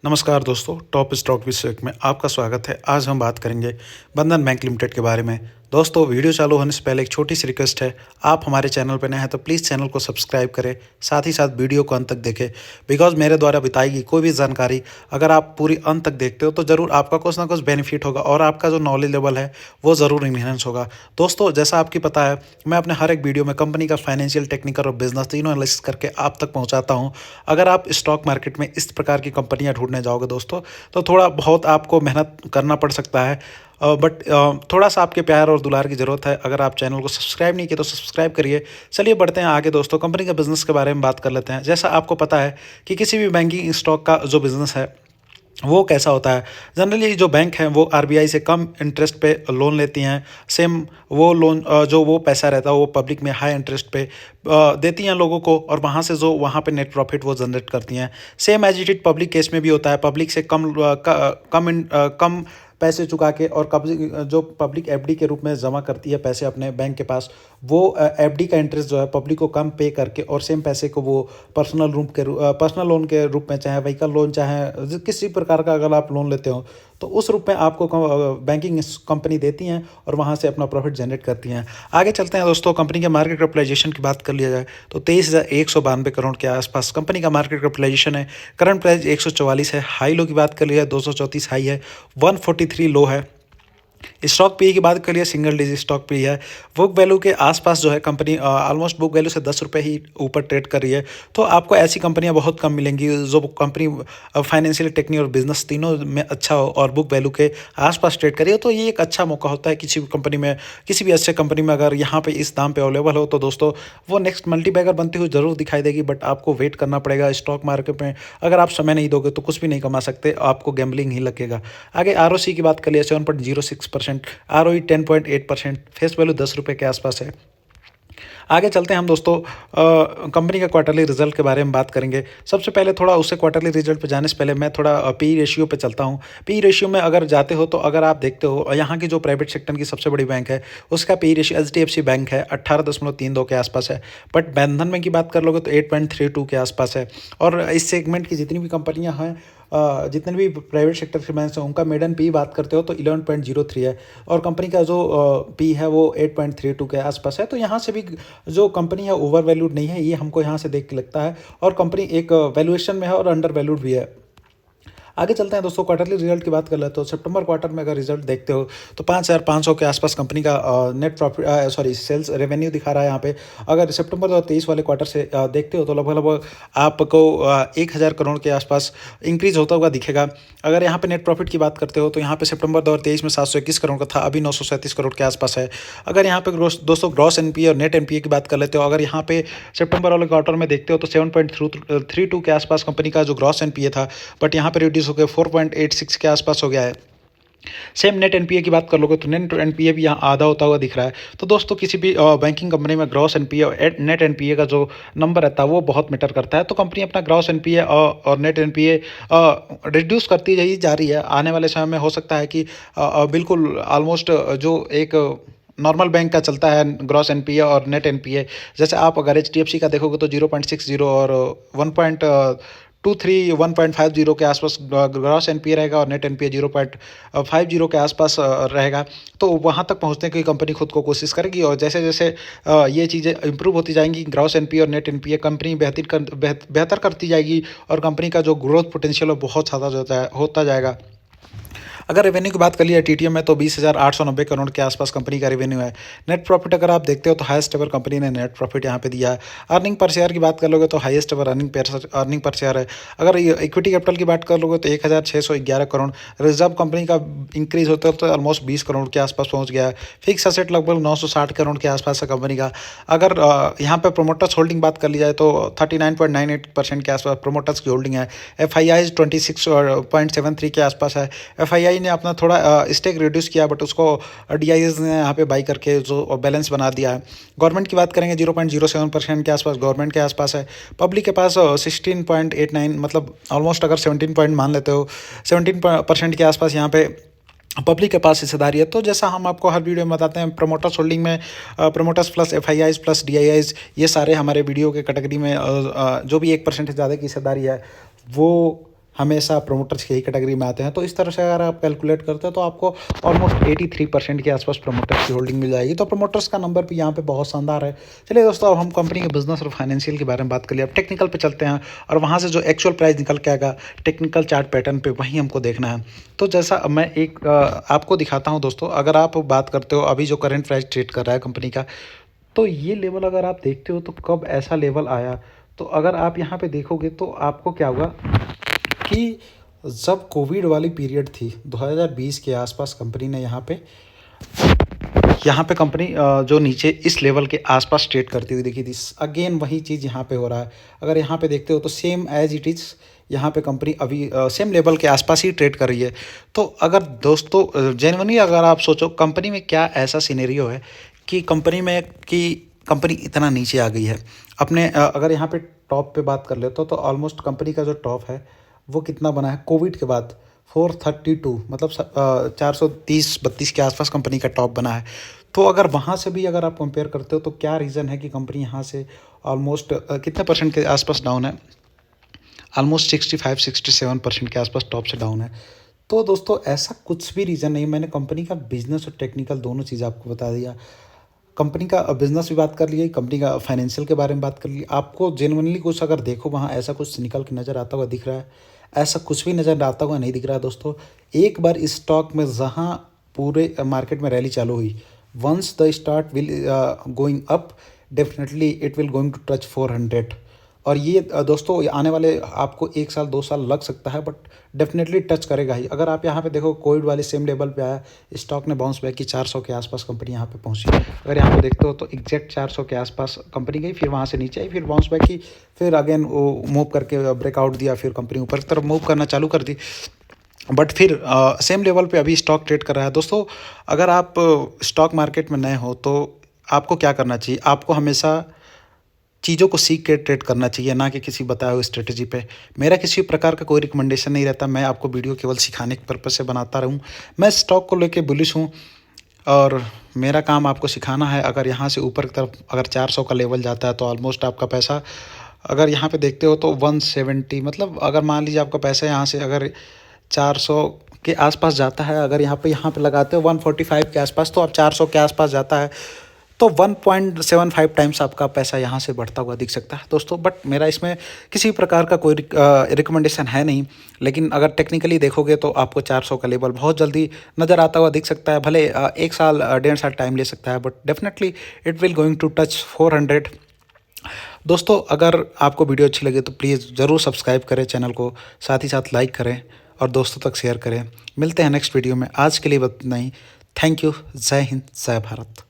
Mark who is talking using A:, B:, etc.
A: नमस्कार दोस्तों, top stock विषय में आपका स्वागत है। आज हम बात करेंगे बंधन बैंक लिमिटेड के बारे में। दोस्तों, वीडियो चालू होने से पहले एक छोटी सी रिक्वेस्ट है, आप हमारे चैनल पर नए हैं तो प्लीज़ चैनल को सब्सक्राइब करें, साथ ही साथ वीडियो को अंत तक देखें। बिकॉज मेरे द्वारा बताई गई कोई भी जानकारी अगर आप पूरी अंत तक देखते हो तो ज़रूर आपका कुछ ना कुछ बेनिफिट होगा और आपका जो नॉलेज लेवल है वो ज़रूर इन्हेंस होगा। दोस्तों, जैसा आपकी पता है, मैं अपने हर एक वीडियो में कंपनी का फाइनेंशियल, टेक्निकल और बिजनेस तीनों एनालिसिस करके आप तक पहुंचाता हूं। अगर आप स्टॉक मार्केट में इस प्रकार की कंपनियां ढूंढने जाओगे दोस्तों, तो थोड़ा बहुत आपको मेहनत करना पड़ सकता है, बट थोड़ा सा आपके प्यार और दुलार की ज़रूरत है। अगर आप चैनल को सब्सक्राइब नहीं किए तो सब्सक्राइब करिए। चलिए बढ़ते हैं आगे दोस्तों, कंपनी के बिज़नेस के बारे में बात कर लेते हैं। जैसा आपको पता है कि किसी भी बैंकिंग स्टॉक का जो बिज़नेस है वो कैसा होता है। जनरली जो बैंक हैं वो आरबीआई से कम इंटरेस्ट पे लोन लेती हैं। सेम वो लोन जो वो पैसा रहता है वो पब्लिक में हाई इंटरेस्ट पे देती हैं लोगों को, और वहाँ से जो वहाँ पे नेट प्रॉफिट वो जनरेट करती हैं। Same as it is public case में भी होता है। पब्लिक से कम पैसे चुका के और जो पब्लिक एफडी के रूप में जमा करती है पैसे अपने बैंक के पास, वो एफडी का इंटरेस्ट जो है पब्लिक को कम पे करके और सेम पैसे को वो पर्सनल लोन के रूप में, चाहे व्हीकल लोन, चाहे किसी प्रकार का अगर आप लोन लेते हो तो उस रूप में आपको बैंकिंग कंपनी देती हैं और वहाँ से अपना प्रॉफिट जनरेट करती हैं। आगे चलते हैं दोस्तों, कंपनी के मार्केट कैपिटलाइजेशन की बात कर लिया जाए तो 23,192 करोड़ के आसपास कंपनी का मार्केट कैपिटलाइजेशन है। करंट प्राइस 144 है। हाई लो की बात कर लिया जाए 234 हाई है, 143 लो है। स्टॉक पी की बात करिए, सिंगल डिजिट स्टॉक पी है। बुक वैल्यू के आसपास जो है कंपनी ऑलमोस्ट बुक वैल्यू से 10 रुपये ही ऊपर ट्रेड कर रही है। तो आपको ऐसी कंपनियां बहुत कम मिलेंगी जो कंपनी फाइनेंशियल, टेक्निकल और बिजनेस तीनों में अच्छा हो और बुक वैल्यू के आसपास ट्रेड करिए। तो ये एक अच्छा मौका होता है किसी भी कंपनी में, किसी भी अच्छे कंपनी में अगर यहाँ पे इस दाम पे अवेलेबल हो तो दोस्तों वो नेक्स्ट मल्टीबैगर बनती हुई जरूर दिखाई देगी। बट आपको वेट करना पड़ेगा। स्टॉक मार्केट में अगर आप समय नहीं दोगे तो कुछ भी नहीं कमा सकते, आपको गैम्बलिंग ही लगेगा। आगे आरओसी की बात कर लिया 7.06%, आरओई 10.8%, फेस वैल्यू 10 रुपये के आसपास है। आगे चलते हैं हम दोस्तों, कंपनी का क्वार्टरली रिजल्ट के बारे में बात करेंगे। सबसे पहले थोड़ा उससे क्वार्टरली रिजल्ट पे जाने से पहले मैं थोड़ा पी रेशियो पे चलता हूँ। पी रेशियो में अगर जाते हो तो अगर आप देखते हो यहाँ की जो प्राइवेट सेक्टर की सबसे बड़ी बैंक है उसका पी रेशियो एचडीएफसी बैंक है 18.32 के आसपास है। बट बंधन बैंक की बात कर लोगे तो 8.32 के आसपास है। और इस सेगमेंट की जितनी भी कंपनियाँ हैं, जितने भी प्राइवेट सेक्टर के बैंक हैं, उनका मेडन पी बात करते हो तो 11.03 है और कंपनी का जो पी है वो 8.32 के आसपास है। तो यहाँ से भी जो कंपनी है ओवर वैल्यूड नहीं है, ये हमको यहाँ से देख के लगता है। और कंपनी एक वैल्यूएशन में है और अंडर वैल्यूड भी है। आगे चलते हैं दोस्तों, क्वार्टरली रिजल्ट की बात कर लेते हो। सितंबर क्वार्टर में अगर रिजल्ट देखते हो तो 5,500 के आसपास कंपनी का नेट प्रॉफिट सेल्स रेवेन्यू दिखा रहा है यहाँ पे। अगर सितंबर 2023 वाले क्वार्टर से देखते हो तो लगभग आपको 1,000 करोड़ के आसपास इंक्रीज होता हुआ दिखेगा। अगर यहाँ पे नेट प्रॉफिट की बात करते हो तो यहाँ पे सितंबर 2023 में 721 करोड़ का था, अभी 937 करोड़ के आसपास है। अगर यहाँ पे दोस्तों ग्रॉस एनपीए और नेट एनपीए की बात कर लेते हो, अगर यहाँ पे सितंबर वाले क्वार्टर में देखते हो तो 7.32 के आसपास कंपनी का जो ग्रॉस एनपीए था, बट यहाँ पे रिड्यूस होकर 4.86 के आसपास हो गया है। सेम नेट एनपीए की बात कर लोगे तो नेट एनपीए भी यहाँ आधा होता हुआ दिख रहा है। तो दोस्तों किसी भी बैंकिंग कंपनी में ग्रॉस एनपीए और नेट एनपीए का जो नंबर रहता है वो बहुत मैटर करता है। तो कंपनी अपना ग्रॉस एनपीए और नेट एनपीए रिड्यूस करती ही जा रही है। आने वाले समय में हो सकता है कि बिल्कुल ऑलमोस्ट जो एक नॉर्मल बैंक का चलता है ग्रॉस एनपीए और नेट एनपीए, जैसे आप अगर एचडीएफसी का देखोगे तो 0.60 और 1.23 1.50 के आसपास ग्रॉस एनपीए रहेगा और नेट एनपीए 0.50 के आसपास रहेगा। तो वहाँ तक पहुँचने की कंपनी खुद को कोशिश करेगी और जैसे जैसे ये चीज़ें इंप्रूव होती जाएंगी, ग्रॉस एनपीए और नेट एनपीए कंपनी बेहतर करती जाएगी और कंपनी का जो ग्रोथ पोटेंशियल है बहुत ज़्यादा होता जाएगा। अगर रेवेन्यू की बात कर लिया टीटीएम में तो 20,890 करोड़ के आसपास कंपनी का रेवेन्यू है। नेट प्रॉफिट अगर आप देखते हो तो हाईएस्ट एवर कंपनी ने नेट प्रॉफिट यहाँ पे दिया है। अर्निंग पर शेयर की बात कर लोगे तो highest ever earning per share है। अगर इक्विटी कैपिटल की बात कर लोगे तो 1,611 करोड़। रिजर्व कंपनी का इंक्रीज होता है तो ऑलमोस्ट 20 करोड़ के आसपास पहुँच गया है। फिक्स असेट लगभग 960 करोड़ के आसपास है कंपनी का। अगर यहाँ पर प्रोमोटर्स होल्डिंग बात कर ली जाए तो 39.98% के आसपास प्रोमोटर्स की होल्डिंग है। FII 26.73 के आसपास है। FII ने अपना थोड़ा स्टेक रिड्यूस किया, बट उसको DIS ने यहाँ पे बाई करके जो बैलेंस बना दिया है। गवर्नमेंट की बात करेंगे 0.07% के आसपास गवर्नमेंट के आसपास है। पब्लिक के पास 16.89, मतलब ऑलमोस्ट अगर 17 पॉइंट मान लेते हो 17% के आसपास यहाँ पे पब्लिक के पास हिस्सेदारी है। तो जैसा हम आपको हर वीडियो में बताते हैं, प्रोमोटर्स होल्डिंग में promoters plus FIIs plus DIIs, ये सारे हमारे वीडियो के कैटेगरी में जो भी 1% से ज़्यादा की हिस्सेदारी है वो हमेशा प्रोमोटर्स की ही कैटेगरी में आते हैं। तो इस तरह से अगर आप कैलकुलेट करते हैं तो आपको ऑलमोस्ट 83% के आसपास प्रोमोटर्स की होल्डिंग मिल जाएगी। तो प्रोमोटर्स का नंबर भी यहाँ पे बहुत शानदार है। चलिए दोस्तों, अब हम कंपनी के बिजनेस और फाइनेंशियल के बारे में बात कर लिया। अब टेक्निकल पे चलते हैं और वहाँ से जो एक्चुअल प्राइस निकल के आएगा टेक्निकल चार्ट पैटर्न पे, वहीं हमको देखना है। तो जैसा मैं एक आपको दिखाता हूँ दोस्तों, अगर आप बात करते हो अभी जो करंट प्राइस ट्रेड कर रहा है कंपनी का, तो ये लेवल अगर आप देखते हो तो कब ऐसा लेवल आया, तो अगर आप यहाँ पे देखोगे तो आपको क्या होगा कि जब कोविड वाली पीरियड थी 2020 के आसपास कंपनी ने यहाँ पे कंपनी जो नीचे इस लेवल के आसपास ट्रेड करती हुई देखी थी। अगेन वही चीज़ यहाँ पे हो रहा है। अगर यहाँ पे देखते हो तो सेम एज इट इज़ यहाँ पे कंपनी अभी सेम लेवल के आसपास ही ट्रेड कर रही है। तो अगर दोस्तों जेन्युइनली अगर आप सोचो कंपनी में क्या ऐसा सिनेरियो है कि कंपनी इतना नीचे आ गई है अपने अगर यहाँ पे टॉप पे बात कर ले तो ऑलमोस्ट कंपनी का जो टॉप है वो कितना बना है कोविड के बाद 432, मतलब 430-32 के आसपास कंपनी का टॉप बना है। तो अगर वहाँ से भी अगर आप कंपेयर करते हो तो क्या रीज़न है कि कंपनी यहाँ से ऑलमोस्ट कितने परसेंट के आसपास डाउन है, ऑलमोस्ट 65-67% के आसपास टॉप से डाउन है। तो दोस्तों ऐसा कुछ भी रीज़न नहीं, मैंने कंपनी का बिजनेस और टेक्निकल दोनों चीज़ आपको बता दिया। कंपनी का बिजनेस भी बात कर लिए, कंपनी का फाइनेंशियल के बारे में बात कर ली। आपको जेन्युइनली कुछ अगर देखो वहाँ ऐसा कुछ निकल के नज़र आता हुआ दिख रहा है, ऐसा कुछ भी नज़र आता हुआ नहीं दिख रहा है दोस्तों। एक बार इस स्टॉक में जहाँ पूरे मार्केट में रैली चालू हुई, once the start will going up, definitely it will going to touch 400। और ये दोस्तों आने वाले आपको 1 साल 2 साल लग सकता है, बट डेफिनेटली टच करेगा ही। अगर आप यहाँ पे देखो कोविड वाले सेम लेवल पे आया, स्टॉक ने बाउंस बैक की, 400 के आसपास कंपनी यहाँ पे पहुँची। अगर यहाँ पे देखते हो तो एग्जैक्ट 400 के आसपास कंपनी गई, फिर वहाँ से नीचे आई, फिर बाउंस बैक की, फिर अगेन वो मूव करके ब्रेकआउट दिया, फिर कंपनी ऊपर की तरफ मूव करना चालू कर दी। बट फिर सेम लेवल पे अभी स्टॉक ट्रेड कर रहा है। दोस्तों अगर आप स्टॉक मार्केट में नए हो तो आपको क्या करना चाहिए, आपको हमेशा चीज़ों को सीख के ट्रेड करना चाहिए, ना कि किसी बताए हुए स्ट्रेटजी पे। मेरा किसी प्रकार का कोई रिकमेंडेशन नहीं रहता, मैं आपको वीडियो केवल सिखाने के पर्पज़ से बनाता रहूँ। मैं स्टॉक को लेके बुलिश हूँ और मेरा काम आपको सिखाना है। अगर यहाँ से ऊपर की तरफ अगर 400 का लेवल जाता है तो ऑलमोस्ट आपका पैसा, अगर यहाँ पे देखते हो तो 170, मतलब अगर मान लीजिए आपका पैसा यहाँ से अगर 400 के आसपास जाता है, अगर यहाँ पे लगाते हो 145 के आसपास, तो अब 400 के आसपास जाता है तो 1.75 टाइम्स आपका पैसा यहाँ से बढ़ता हुआ दिख सकता है दोस्तों। बट मेरा इसमें किसी प्रकार का कोई रिकमेंडेशन है नहीं, लेकिन अगर टेक्निकली देखोगे तो आपको 400 का लेवल बहुत जल्दी नज़र आता हुआ दिख सकता है। भले 1 साल 1.5 साल टाइम ले सकता है, but definitely it will going to touch 400। दोस्तों अगर आपको वीडियो अच्छी लगे तो प्लीज़ ज़रूर सब्सक्राइब करें चैनल को, साथ ही साथ लाइक करें और दोस्तों तक शेयर करें। मिलते हैं नेक्स्ट वीडियो में, आज के लिए बस इतना ही। Thank you. जय हिंद, जय भारत।